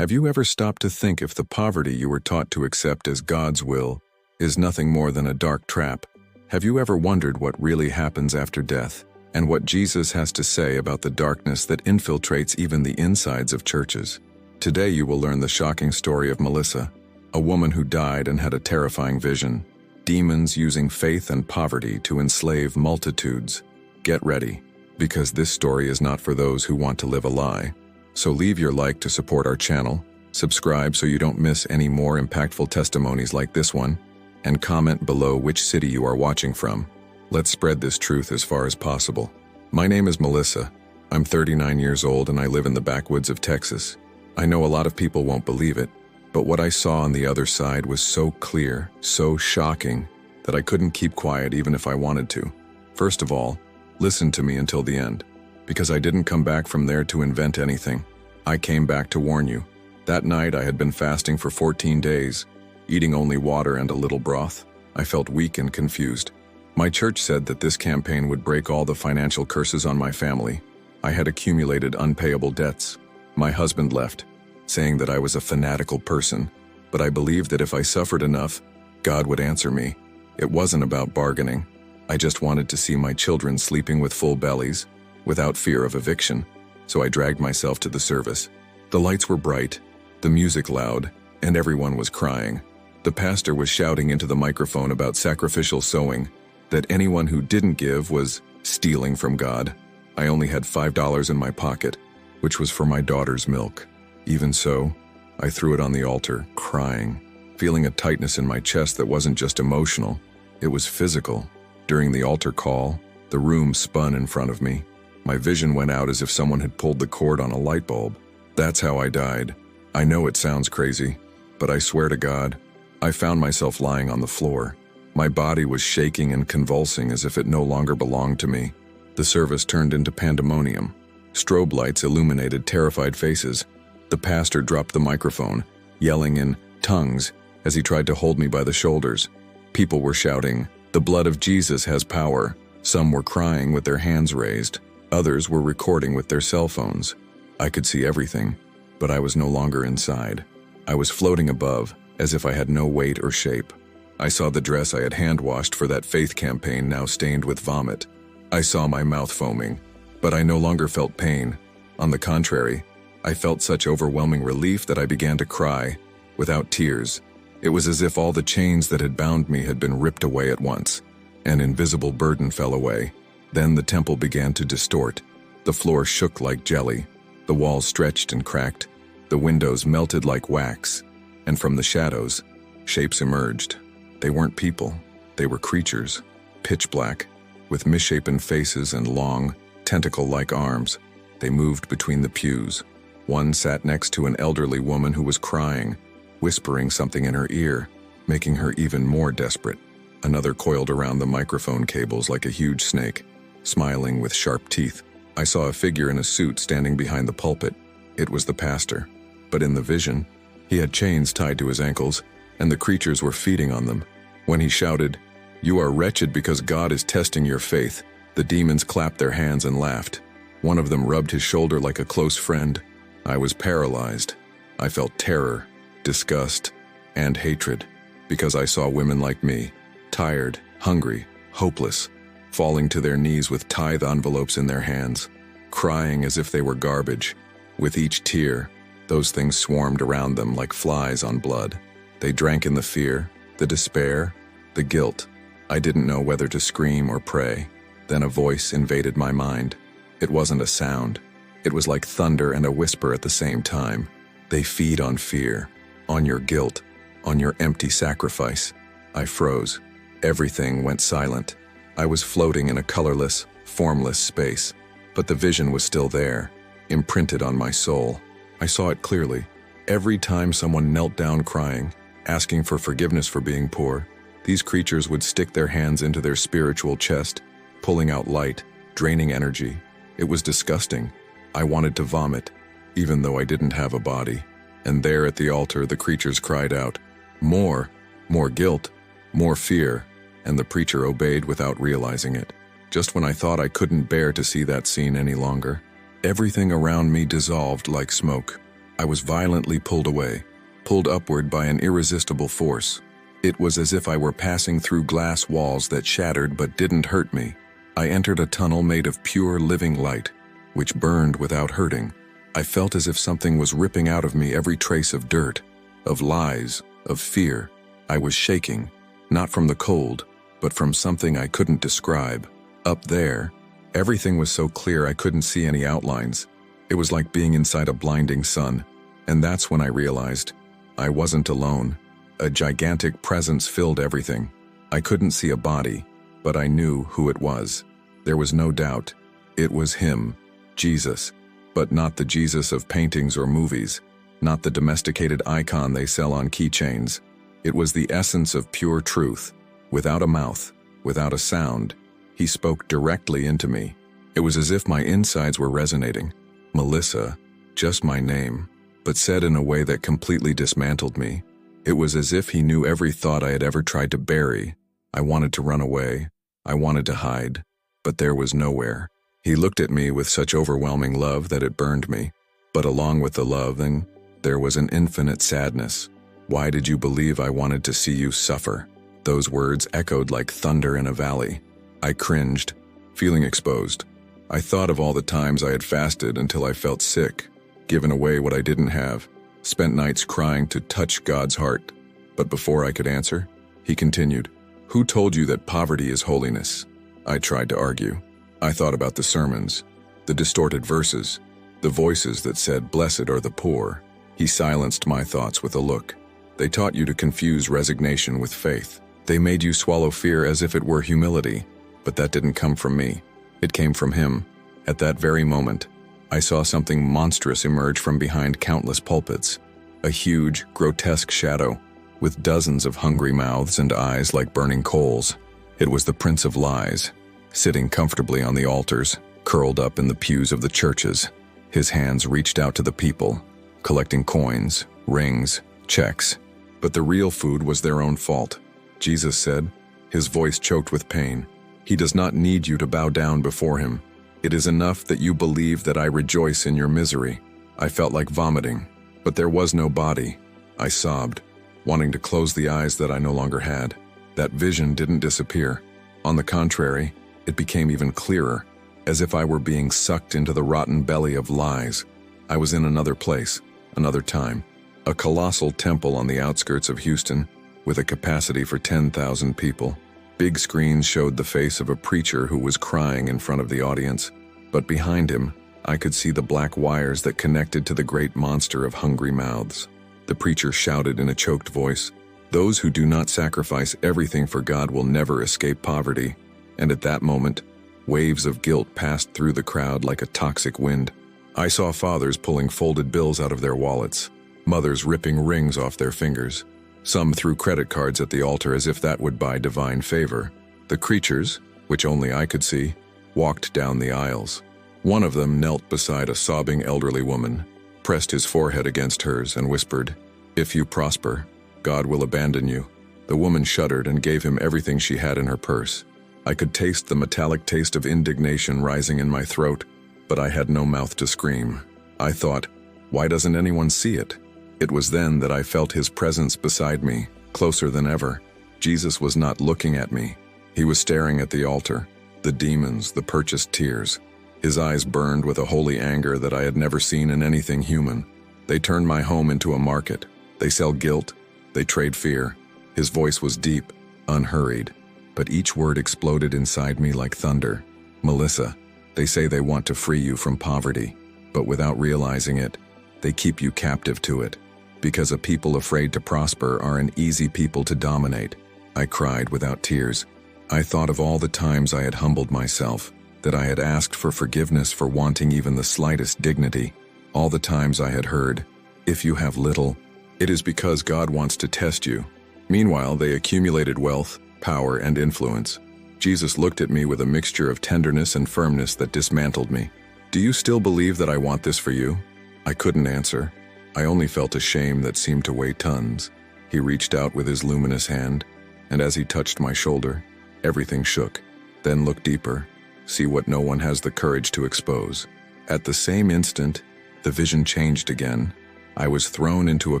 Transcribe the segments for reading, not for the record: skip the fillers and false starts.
Have you ever stopped to think if the poverty you were taught to accept as God's will is nothing more than a dark trap? Have you ever wondered what really happens after death, and what Jesus has to say about the darkness that infiltrates even the insides of churches? Today you will learn the shocking story of Melissa, a woman who died and had a terrifying vision. Demons using faith and poverty to enslave multitudes. Get ready, because this story is not for those who want to live a lie. So leave your like to support our channel, subscribe so you don't miss any more impactful testimonies like this one, and comment below which city you are watching from. Let's spread this truth as far as possible. My name is Melissa. I'm 39 years old and I live in the backwoods of Texas. I know a lot of people won't believe it, but what I saw on the other side was so clear, so shocking, that I couldn't keep quiet even if I wanted to. First of all, listen to me until the end, because I didn't come back from there to invent anything. I came back to warn you. That night I had been fasting for 14 days, eating only water and a little broth. I felt weak and confused. My church said that this campaign would break all the financial curses on my family. I had accumulated unpayable debts. My husband left, saying that I was a fanatical person, but I believed that if I suffered enough, God would answer me. It wasn't about bargaining. I just wanted to see my children sleeping with full bellies, without fear of eviction, so I dragged myself to the service. The lights were bright, the music loud, and everyone was crying. The pastor was shouting into the microphone about sacrificial sowing, that anyone who didn't give was stealing from God. I only had $5 in my pocket, which was for my daughter's milk. Even so, I threw it on the altar, crying, feeling a tightness in my chest that wasn't just emotional, it was physical. During the altar call, the room spun in front of me. My vision went out as if someone had pulled the cord on a light bulb. That's how I died. I know it sounds crazy, but I swear to God, I found myself lying on the floor. My body was shaking and convulsing as if it no longer belonged to me. The service turned into pandemonium. Strobe lights illuminated terrified faces. The pastor dropped the microphone, yelling in tongues as he tried to hold me by the shoulders. People were shouting, "The blood of Jesus has power." Some were crying with their hands raised. Others were recording with their cell phones. I could see everything, but I was no longer inside. I was floating above, as if I had no weight or shape. I saw the dress I had hand-washed for that faith campaign now stained with vomit. I saw my mouth foaming, but I no longer felt pain. On the contrary, I felt such overwhelming relief that I began to cry, without tears. It was as if all the chains that had bound me had been ripped away at once. An invisible burden fell away. Then the temple began to distort. The floor shook like jelly. The walls stretched and cracked. The windows melted like wax. And from the shadows, shapes emerged. They weren't people. They were creatures, pitch black, with misshapen faces and long, tentacle-like arms. They moved between the pews. One sat next to an elderly woman who was crying, whispering something in her ear, making her even more desperate. Another coiled around the microphone cables like a huge snake, smiling with sharp teeth. I saw a figure in a suit standing behind the pulpit. It was the pastor. But in the vision, he had chains tied to his ankles, and the creatures were feeding on them. When he shouted, "You are wretched because God is testing your faith," the demons clapped their hands and laughed. One of them rubbed his shoulder like a close friend. I was paralyzed. I felt terror, disgust, and hatred, because I saw women like me, tired, hungry, hopeless, falling to their knees with tithe envelopes in their hands, crying as if they were garbage. With each tear, those things swarmed around them like flies on blood. They drank in the fear, the despair, the guilt. I didn't know whether to scream or pray. Then a voice invaded my mind. It wasn't a sound. It was like thunder and a whisper at the same time. They feed on fear, on your guilt, on your empty sacrifice. I froze. Everything went silent. I was floating in a colorless, formless space, but the vision was still there, imprinted on my soul. I saw it clearly. Every time someone knelt down crying, asking for forgiveness for being poor, these creatures would stick their hands into their spiritual chest, pulling out light, draining energy. It was disgusting. I wanted to vomit, even though I didn't have a body. And there at the altar, the creatures cried out, "More, more guilt, more fear," and the preacher obeyed without realizing it. Just when I thought I couldn't bear to see that scene any longer, everything around me dissolved like smoke. I was violently pulled away, pulled upward by an irresistible force. It was as if I were passing through glass walls that shattered but didn't hurt me. I entered a tunnel made of pure living light, which burned without hurting. I felt as if something was ripping out of me every trace of dirt, of lies, of fear. I was shaking, not from the cold, but from something I couldn't describe. Up there, everything was so clear I couldn't see any outlines. It was like being inside a blinding sun, and that's when I realized I wasn't alone. A gigantic presence filled everything. I couldn't see a body, but I knew who it was. There was no doubt. It was him, Jesus, but not the Jesus of paintings or movies, not the domesticated icon they sell on keychains. It was the essence of pure truth. Without a mouth, without a sound, he spoke directly into me. It was as if my insides were resonating. Melissa, just my name, but said in a way that completely dismantled me. It was as if he knew every thought I had ever tried to bury. I wanted to run away. I wanted to hide, but there was nowhere. He looked at me with such overwhelming love that it burned me. But along with the love, then, there was an infinite sadness. Why did you believe I wanted to see you suffer? Those words echoed like thunder in a valley. I cringed, feeling exposed. I thought of all the times I had fasted until I felt sick, given away what I didn't have, spent nights crying to touch God's heart. But before I could answer, he continued, "Who told you that poverty is holiness?" I tried to argue. I thought about the sermons, the distorted verses, the voices that said, "Blessed are the poor." He silenced my thoughts with a look. They taught you to confuse resignation with faith. They made you swallow fear as if it were humility. But that didn't come from me. It came from him. At that very moment, I saw something monstrous emerge from behind countless pulpits. A huge, grotesque shadow, with dozens of hungry mouths and eyes like burning coals. It was the Prince of Lies, sitting comfortably on the altars, curled up in the pews of the churches. His hands reached out to the people, collecting coins, rings, checks. But the real food was their own fault. Jesus said, his voice choked with pain, "He does not need you to bow down before him. It is enough that you believe that I rejoice in your misery." I felt like vomiting, but there was no body. I sobbed, wanting to close the eyes that I no longer had. That vision didn't disappear. On the contrary, it became even clearer, as if I were being sucked into the rotten belly of lies. I was in another place, another time. A colossal temple on the outskirts of Houston, with a capacity for 10,000 people. Big screens showed the face of a preacher who was crying in front of the audience, but behind him, I could see the black wires that connected to the great monster of hungry mouths. The preacher shouted in a choked voice, "Those who do not sacrifice everything for God will never escape poverty." And at that moment, waves of guilt passed through the crowd like a toxic wind. I saw fathers pulling folded bills out of their wallets, mothers ripping rings off their fingers. Some threw credit cards at the altar as if that would buy divine favor. The creatures, which only I could see, walked down the aisles. One of them knelt beside a sobbing elderly woman, pressed his forehead against hers, and whispered, "If you prosper, God will abandon you." The woman shuddered and gave him everything she had in her purse. I could taste the metallic taste of indignation rising in my throat, but I had no mouth to scream. I thought, why doesn't anyone see it? It was then that I felt his presence beside me, closer than ever. Jesus was not looking at me. He was staring at the altar, the demons, the purchased tears. His eyes burned with a holy anger that I had never seen in anything human. They turned my home into a market. They sell guilt. They trade fear. His voice was deep, unhurried, but each word exploded inside me like thunder. "Melissa, they say they want to free you from poverty, but without realizing it, they keep you captive to it. Because a people afraid to prosper are an easy people to dominate." I cried without tears. I thought of all the times I had humbled myself, that I had asked for forgiveness for wanting even the slightest dignity. All the times I had heard, "If you have little, it is because God wants to test you." Meanwhile, they accumulated wealth, power, and influence. Jesus looked at me with a mixture of tenderness and firmness that dismantled me. "Do you still believe that I want this for you?" I couldn't answer. I only felt a shame that seemed to weigh tons. He reached out with his luminous hand, and as he touched my shoulder, everything shook. Then look deeper. See what no one has the courage to expose. At the same instant, the vision changed again. I was thrown into a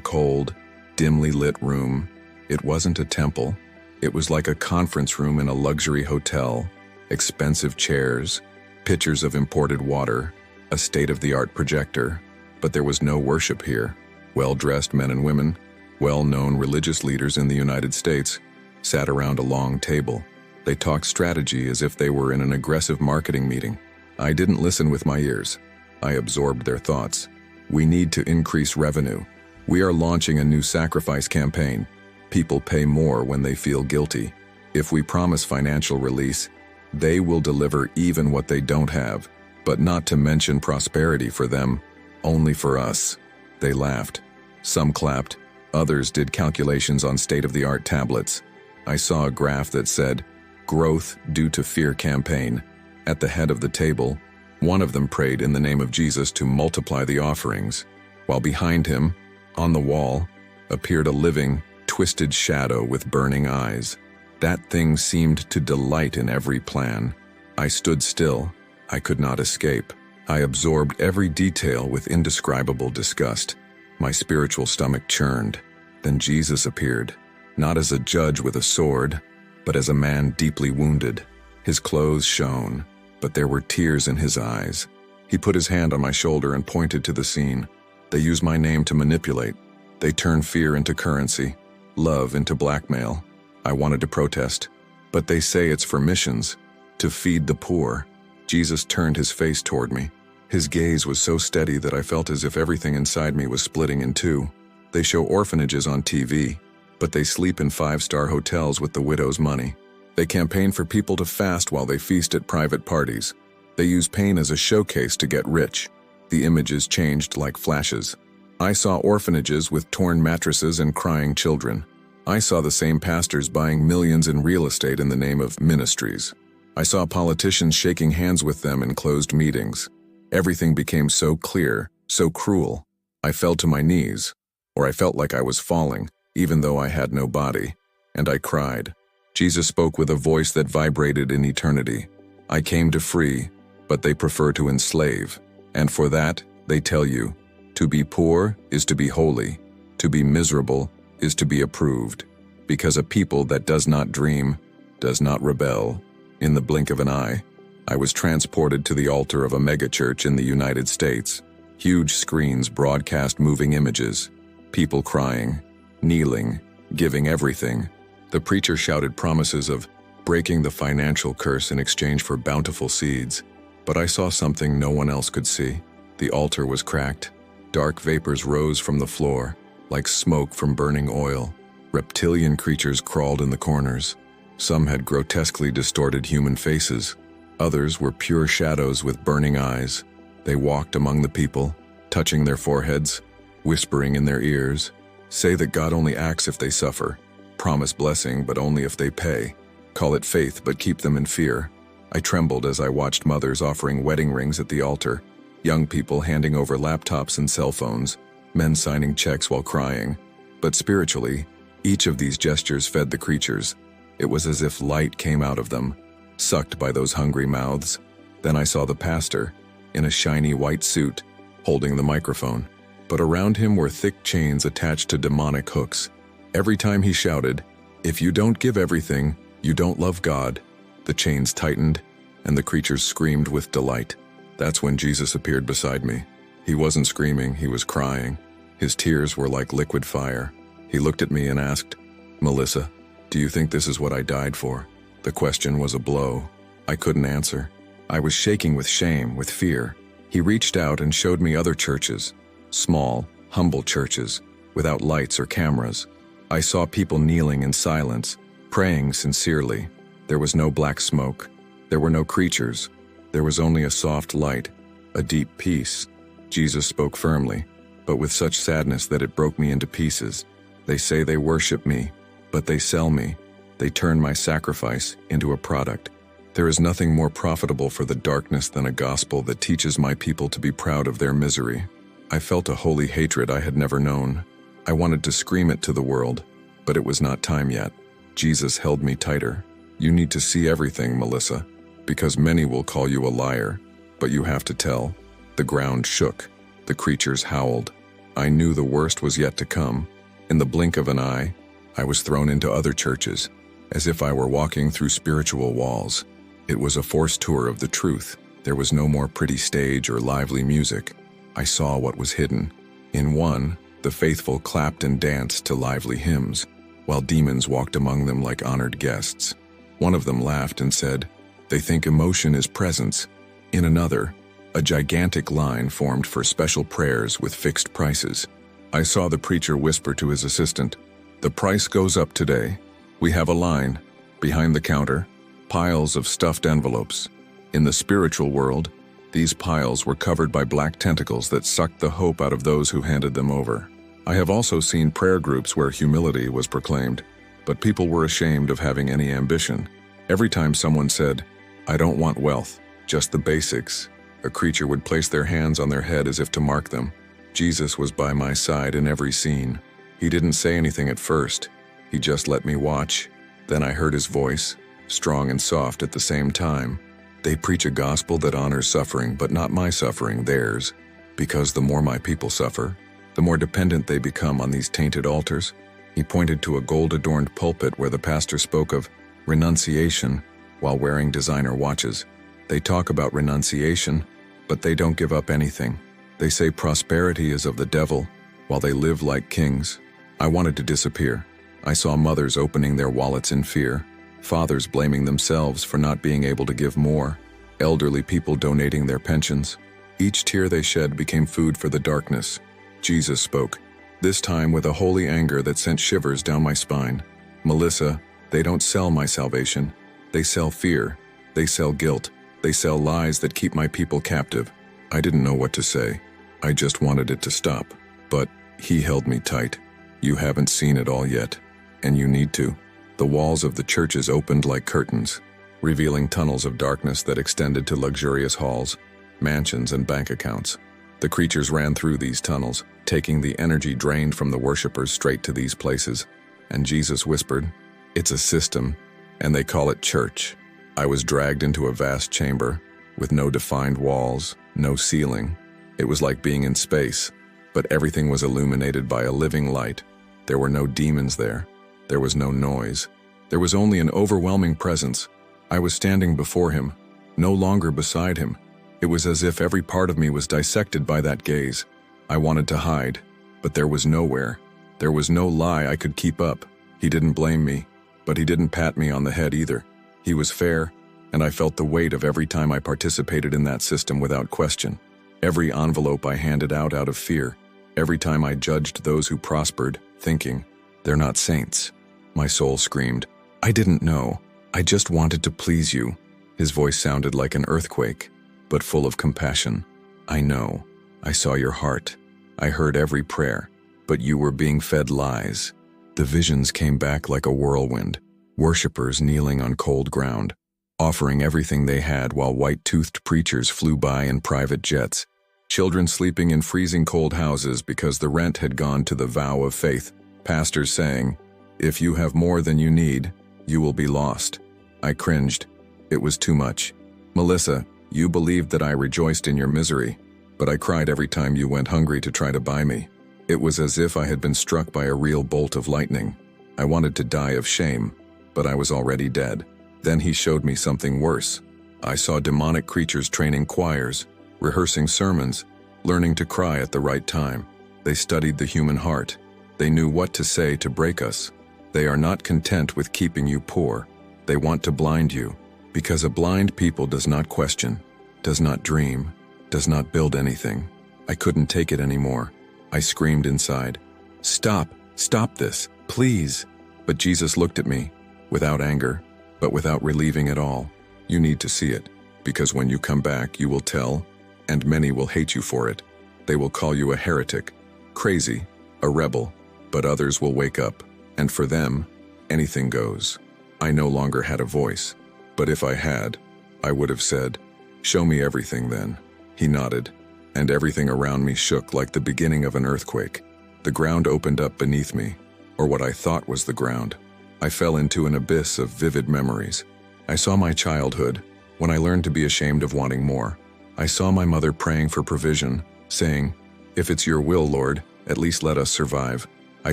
cold, dimly lit room. It wasn't a temple. It was like a conference room in a luxury hotel. Expensive chairs, pitchers of imported water, a state-of-the-art projector. But there was no worship here. Well-dressed men and women, well-known religious leaders in the United States, sat around a long table. They talked strategy as if they were in an aggressive marketing meeting. I didn't listen with my ears. I absorbed their thoughts. We need to increase revenue. We are launching a new sacrifice campaign. People pay more when they feel guilty. If we promise financial release, they will deliver even what they don't have, but not to mention prosperity for them, only for us. They laughed. Some clapped. Others did calculations on state-of-the-art tablets. I saw a graph that said, "Growth due to fear campaign." At the head of the table, one of them prayed in the name of Jesus to multiply the offerings, while behind him, on the wall, appeared a living, twisted shadow with burning eyes. That thing seemed to delight in every plan. I stood still. I could not escape. I absorbed every detail with indescribable disgust. My spiritual stomach churned. Then Jesus appeared, not as a judge with a sword, but as a man deeply wounded. His clothes shone, but there were tears in his eyes. He put his hand on my shoulder and pointed to the scene. They use my name to manipulate. They turn fear into currency, love into blackmail. I wanted to protest, but they say it's for missions, to feed the poor. Jesus turned his face toward me. His gaze was so steady that I felt as if everything inside me was splitting in two. They show orphanages on TV, but they sleep in five-star hotels with the widow's money. They campaign for people to fast while they feast at private parties. They use pain as a showcase to get rich. The images changed like flashes. I saw orphanages with torn mattresses and crying children. I saw the same pastors buying millions in real estate in the name of ministries. I saw politicians shaking hands with them in closed meetings. Everything became so clear, so cruel. I fell to my knees, or I felt like I was falling, even though I had no body, and I cried. Jesus spoke with a voice that vibrated in eternity. I came to free, but they prefer to enslave. And for that, they tell you, to be poor is to be holy. To be miserable is to be approved. Because a people that does not dream, does not rebel. In the blink of an eye, I was transported to the altar of a megachurch in the United States. Huge screens broadcast moving images. People crying, kneeling, giving everything. The preacher shouted promises of breaking the financial curse in exchange for bountiful seeds. But I saw something no one else could see. The altar was cracked. Dark vapors rose from the floor, like smoke from burning oil. Reptilian creatures crawled in the corners. Some had grotesquely distorted human faces. Others were pure shadows with burning eyes. They walked among the people, touching their foreheads, whispering in their ears, say that God only acts if they suffer, promise blessing but only if they pay, call it faith but keep them in fear. I trembled as I watched mothers offering wedding rings at the altar, young people handing over laptops and cell phones, men signing checks while crying. But spiritually, each of these gestures fed the creatures. It was as if light came out of them, sucked by those hungry mouths. Then I saw the pastor, in a shiny white suit, holding the microphone. But around him were thick chains attached to demonic hooks. Every time he shouted, "If you don't give everything, you don't love God," the chains tightened, and the creatures screamed with delight. That's when Jesus appeared beside me. He wasn't screaming, he was crying. His tears were like liquid fire. He looked at me and asked, "Melissa, do you think this is what I died for?" The question was a blow. I couldn't answer. I was shaking with shame, with fear. He reached out and showed me other churches. Small, humble churches, without lights or cameras. I saw people kneeling in silence, praying sincerely. There was no black smoke. There were no creatures. There was only a soft light, a deep peace. Jesus spoke firmly, but with such sadness that it broke me into pieces. They say they worship me, but they sell me. They turn my sacrifice into a product. There is nothing more profitable for the darkness than a gospel that teaches my people to be proud of their misery. I felt a holy hatred I had never known. I wanted to scream it to the world, but it was not time yet. Jesus held me tighter. "You need to see everything, Melissa, because many will call you a liar, but you have to tell." The ground shook. The creatures howled. I knew the worst was yet to come. In the blink of an eye, I was thrown into other churches, as if I were walking through spiritual walls. It was a forced tour of the truth. There was no more pretty stage or lively music. I saw what was hidden. In one, the faithful clapped and danced to lively hymns, while demons walked among them like honored guests. One of them laughed and said, "They think emotion is presence." In another, a gigantic line formed for special prayers with fixed prices. I saw the preacher whisper to his assistant, "The price goes up today. We have a line. Behind the counter, piles of stuffed envelopes." In the spiritual world, these piles were covered by black tentacles that sucked the hope out of those who handed them over. I have also seen prayer groups where humility was proclaimed, but people were ashamed of having any ambition. Every time someone said, "I don't want wealth, just the basics," a creature would place their hands on their head as if to mark them. Jesus was by my side in every scene. He didn't say anything at first. He just let me watch. Then I heard his voice, strong and soft at the same time. "They preach a gospel that honors suffering, but not my suffering, theirs. Because the more my people suffer, the more dependent they become on these tainted altars." He pointed to a gold-adorned pulpit where the pastor spoke of renunciation while wearing designer watches. They talk about renunciation, but they don't give up anything. They say prosperity is of the devil, while they live like kings. I wanted to disappear. I saw mothers opening their wallets in fear, fathers blaming themselves for not being able to give more, elderly people donating their pensions. Each tear they shed became food for the darkness. Jesus spoke, this time with a holy anger that sent shivers down my spine. "Melissa, they don't sell my salvation. They sell fear. They sell guilt. They sell lies that keep my people captive." I didn't know what to say. I just wanted it to stop. But he held me tight. "You haven't seen it all yet, and you need to." The walls of the churches opened like curtains, revealing tunnels of darkness that extended to luxurious halls, mansions, and bank accounts. The creatures ran through these tunnels, taking the energy drained from the worshippers straight to these places. And Jesus whispered, "It's a system, and they call it church." I was dragged into a vast chamber, with no defined walls, no ceiling. It was like being in space, but everything was illuminated by a living light. There were no demons there. There was no noise. There was only an overwhelming presence. I was standing before him, no longer beside him. It was as if every part of me was dissected by that gaze. I wanted to hide, but there was nowhere. There was no lie I could keep up. He didn't blame me, but he didn't pat me on the head either. He was fair, and I felt the weight of every time I participated in that system without question. Every envelope I handed out of fear. Every time I judged those who prospered, thinking, "They're not saints." My soul screamed, "I didn't know. I just wanted to please you." His voice sounded like an earthquake, but full of compassion. "I know. I saw your heart. I heard every prayer, but you were being fed lies." The visions came back like a whirlwind. Worshippers kneeling on cold ground, offering everything they had while white-toothed preachers flew by in private jets. Children sleeping in freezing cold houses because the rent had gone to the vow of faith. Pastors saying, "If you have more than you need, you will be lost." I cringed. It was too much. "Melissa, you believed that I rejoiced in your misery, but I cried every time you went hungry to try to buy me." It was as if I had been struck by a real bolt of lightning. I wanted to die of shame, but I was already dead. Then he showed me something worse. I saw demonic creatures training choirs, rehearsing sermons, learning to cry at the right time. They studied the human heart. They knew what to say to break us. They are not content with keeping you poor. They want to blind you, because a blind people does not question, does not dream, does not build anything. I couldn't take it anymore. I screamed inside, "Stop, stop this, please." But Jesus looked at me, without anger, but without relieving at all. "You need to see it, because when you come back you will tell, and many will hate you for it. They will call you a heretic, crazy, a rebel, but others will wake up, and for them, anything goes." I no longer had a voice, but if I had, I would have said, "Show me everything then." He nodded, and everything around me shook like the beginning of an earthquake. The ground opened up beneath me, or what I thought was the ground. I fell into an abyss of vivid memories. I saw my childhood, when I learned to be ashamed of wanting more. I saw my mother praying for provision, saying, "If it's your will, Lord," At least let us survive. I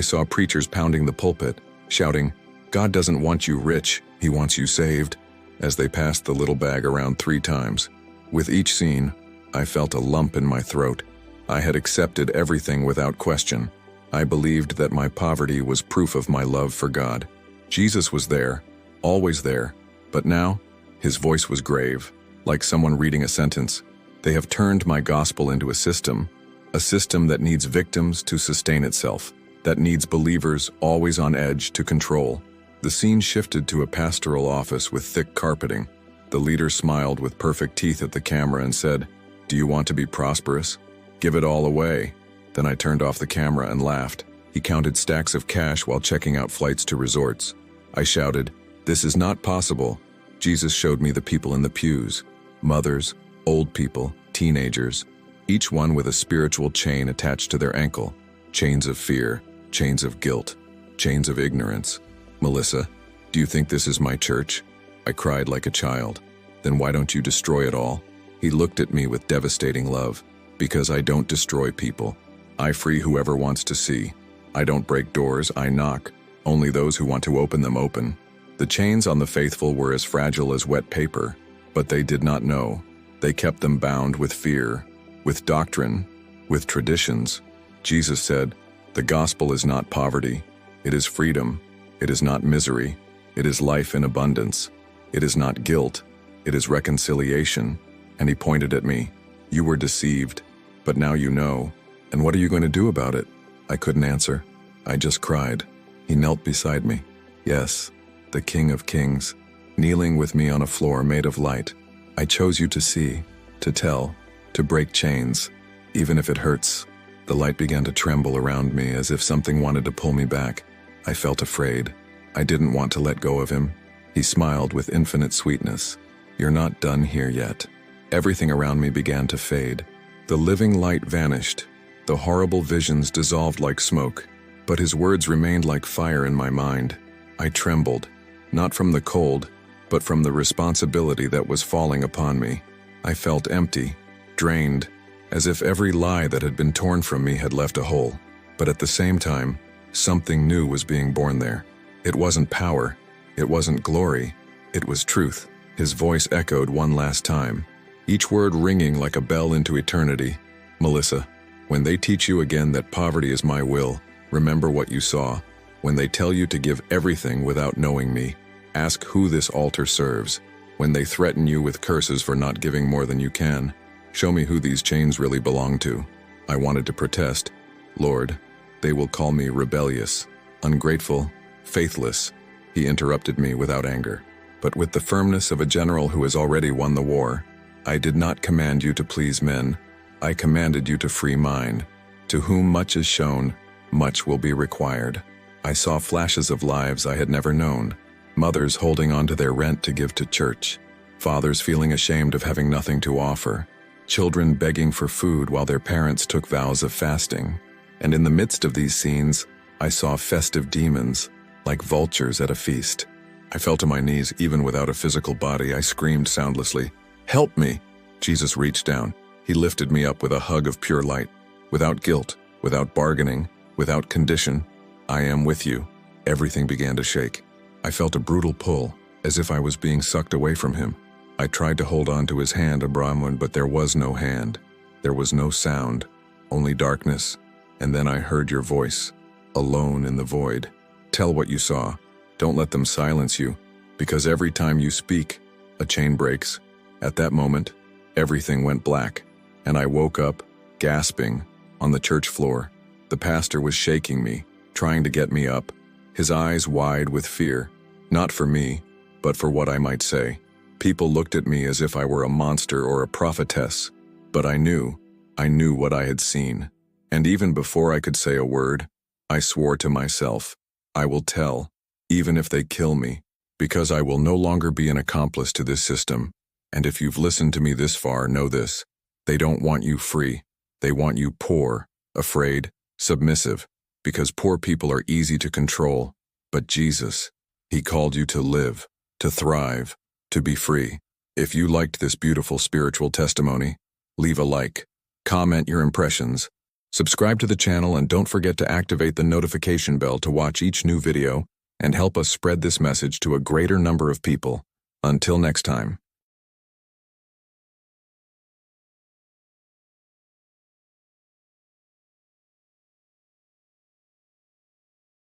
saw preachers pounding the pulpit, shouting, "God doesn't want you rich, He wants you saved," as they passed the little bag around 3 times. With each scene, I felt a lump in my throat. I had accepted everything without question. I believed that my poverty was proof of my love for God. Jesus was there, always there, but now, His voice was grave, like someone reading a sentence. They have turned my gospel into a system that needs victims to sustain itself, that needs believers always on edge to control. The scene shifted to a pastoral office with thick carpeting. The leader smiled with perfect teeth at the camera and said, "Do you want to be prosperous? Give it all away." Then I turned off the camera and laughed. He counted stacks of cash while checking out flights to resorts. I shouted, "This is not possible." Jesus showed me the people in the pews. Mothers, old people, teenagers, each one with a spiritual chain attached to their ankle. Chains of fear, chains of guilt, chains of ignorance. "Melissa, do you think this is my church?" I cried like a child. "Then why don't you destroy it all?" He looked at me with devastating love. "Because I don't destroy people. I free whoever wants to see. I don't break doors, I knock. Only those who want to open them open." The chains on the faithful were as fragile as wet paper, but they did not know. They kept them bound with fear, with doctrine, with traditions. Jesus said, "The gospel is not poverty. It is freedom. It is not misery. It is life in abundance. It is not guilt. It is reconciliation." And he pointed at me. "You were deceived, but now you know. And what are you going to do about it?" I couldn't answer. I just cried. He knelt beside me. Yes, the King of Kings, kneeling with me on a floor made of light. "I chose you to see, to tell, to break chains, even if it hurts." The light began to tremble around me as if something wanted to pull me back. I felt afraid. I didn't want to let go of him. He smiled with infinite sweetness. "You're not done here yet." Everything around me began to fade. The living light vanished. The horrible visions dissolved like smoke. But his words remained like fire in my mind. I trembled, not from the cold, but from the responsibility that was falling upon me. I felt empty, drained, as if every lie that had been torn from me had left a hole. But at the same time, something new was being born there. It wasn't power. It wasn't glory. It was truth. His voice echoed one last time, each word ringing like a bell into eternity. "Melissa, when they teach you again that poverty is my will, remember what you saw. When they tell you to give everything without knowing me, ask who this altar serves. When they threaten you with curses for not giving more than you can, show me who these chains really belong to." I wanted to protest. "Lord, they will call me rebellious, ungrateful, faithless." He interrupted me without anger, but with the firmness of a general who has already won the war. "I did not command you to please men. I commanded you to free mine. To whom much is shown, much will be required." I saw flashes of lives I had never known. Mothers holding on to their rent to give to church. Fathers feeling ashamed of having nothing to offer. Children begging for food while their parents took vows of fasting. And in the midst of these scenes, I saw festive demons, like vultures at a feast. I fell to my knees even without a physical body. I screamed soundlessly, "Help me!" Jesus reached down. He lifted me up with a hug of pure light. Without guilt, without bargaining, without condition. "I am with you." Everything began to shake. I felt a brutal pull, as if I was being sucked away from him. I tried to hold on to his hand, Abrahamon, but there was no hand. There was no sound, only darkness. And then I heard your voice, alone in the void. "Tell what you saw. Don't let them silence you, because every time you speak, a chain breaks." At that moment, everything went black, and I woke up, gasping, on the church floor. The pastor was shaking me, trying to get me up, his eyes wide with fear, not for me, but for what I might say. People looked at me as if I were a monster or a prophetess, but I knew what I had seen. And even before I could say a word, I swore to myself, I will tell, even if they kill me, because I will no longer be an accomplice to this system. And if you've listened to me this far, know this. They don't want you free. They want you poor, afraid, submissive, because poor people are easy to control. But Jesus, He called you to live, to thrive, to be free. If you liked this beautiful spiritual testimony, leave a like, comment your impressions, Subscribe to the channel and don't forget to activate the notification bell to watch each new video and help us spread this message to a greater number of people. Until next time.